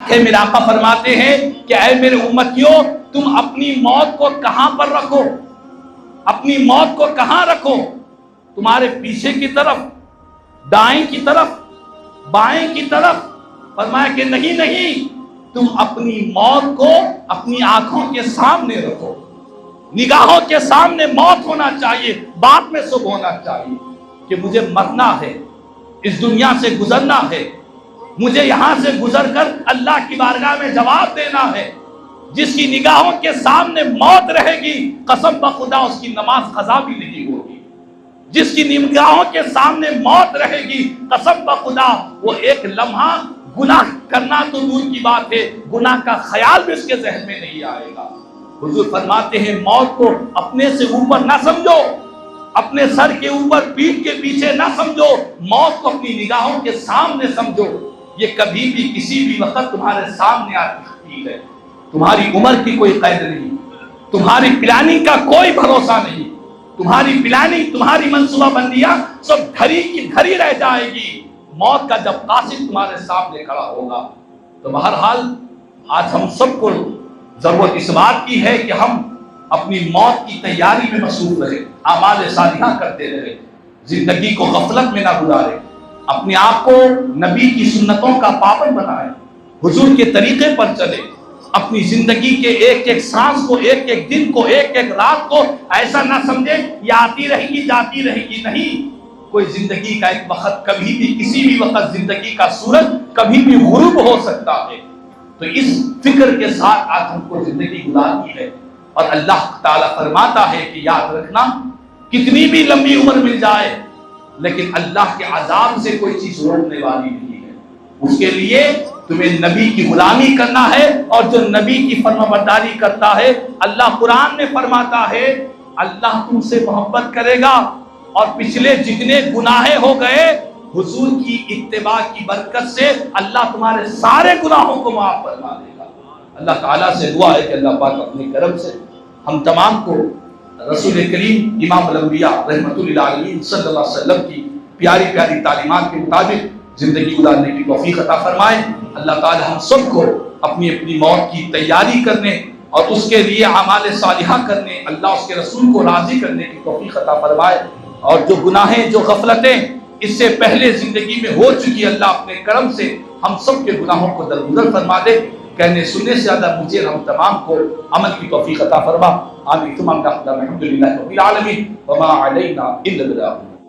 आके मेरे आका फरमाते हैं कि ऐ मेरे उम्मतियों, तुम अपनी मौत को कहां पर रखो, अपनी मौत को कहां रखो? तुम्हारे पीछे की तरफ, दाएं की तरफ, बाएं की तरफ? फरमाया कि नहीं नहीं, तुम अपनी मौत को अपनी आंखों के सामने रखो। निगाहों के सामने मौत होना चाहिए, बात में शुभ होना चाहिए कि मुझे मरना है, इस दुनिया से गुजरना है, मुझे यहां से गुजरकर अल्लाह की बारगाह में जवाब देना है। जिसकी निगाहों के सामने मौत रहेगी, कसम बखुदा उसकी नमाज कज़ा भी नहीं होगी। जिसकी निगाहों के सामने मौत रहेगी, कसम बखुदा वो एक लम्हा गुनाह करना तो दूर की बात है, गुनाह का ख्याल भी उसके जहन में नहीं आएगा। हुजूर फरमाते हैं मौत को अपने से ऊपर ना समझो, अपने सर के ऊपर, पीठ के पीछे ना समझो, मौत को अपनी निगाहों के सामने समझो। ये कभी भी किसी भी वक्त तुम्हारे सामने आ सकती है। तुम्हारी उम्र की कोई कैद नहीं, तुम्हारी प्लानिंग का कोई भरोसा नहीं, तुम्हारी प्लानिंग, तुम्हारी मनसूबाबंदियां सब घड़ी की घड़ी रह जाएगी। मौत का जब कासिद तुम्हारे सामने खड़ा होगा, तो बहरहाल आज हम सबको जरूरत इस बात की है कि हम अपनी मौत की तैयारी में मसरूफ रहे, आमाल सालिहा करते रहे, जिंदगी को गफलत में ना गुजारे, अपने आप को नबी की सुन्नतों का पाबंद बनाए, हुजूर के तरीके पर चले, अपनी जिंदगी के एक एक सांस को, एक एक दिन को, एक एक रात को ऐसा ना समझे ये आती रहेगी जाती रहेगी। नहीं, कोई जिंदगी का एक वक्त, कभी भी किसी भी वक्त जिंदगी का सूरज कभी भी गुरूब हो सकता है। तो इस फिक्र के साथ आज हमको जिंदगी गुजारनी है। और अल्लाह ताला फरमाता है कि याद रखना, कितनी भी लंबी उम्र मिल जाए लेकिन अल्लाह के अजाब से कोई चीज रोकने वाली नहीं है। उसके लिए तुम्हें नबी की गुलामी करना है, और जो नबी की फरमाबरदारी करता है, अल्लाह कुरान में फरमाता है अल्लाह तुमसे मोहब्बत करेगा, और पिछले जितने गुनाहे हो गए हुजूर की इत्तिबा की बरकत से अल्लाह तुम्हारे सारे गुनाहों को माफ फरमा देगा। अल्लाह ताला से दुआ है कि अल्लाह पाक अपने करम से हम तमाम को रसूल करीम इमाम अल-अंबिया रहमतुल लिल आलमीन सल्लल्लाहु अलैहि वसल्लम की प्यारी प्यारी तालीमात के मुताबिक जिंदगी गुजारने की तौफीक अता फरमाए। अल्लाह ताला हम सबको अपनी अपनी मौत की तैयारी करने और उसके लिए आमाल सालिहा करने, अल्लाह उसके रसूल को राजी करने की तौफीक अता फरमाए। और जो गुनाहें, जो गफलतें इससे पहले जिंदगी में हो चुकी, अल्लाह अपने करम से हम सब के गुनाहों को दरगुजर फरमा दे। कहने सुनने से ज्यादा मुझे हम तमाम को अमल की तौफीक अता फरमा। आमीन। तुम अल्हम्दुलिल्लाह रब्बिल आलमीन व मा अलैना इल्ला अल बलाग।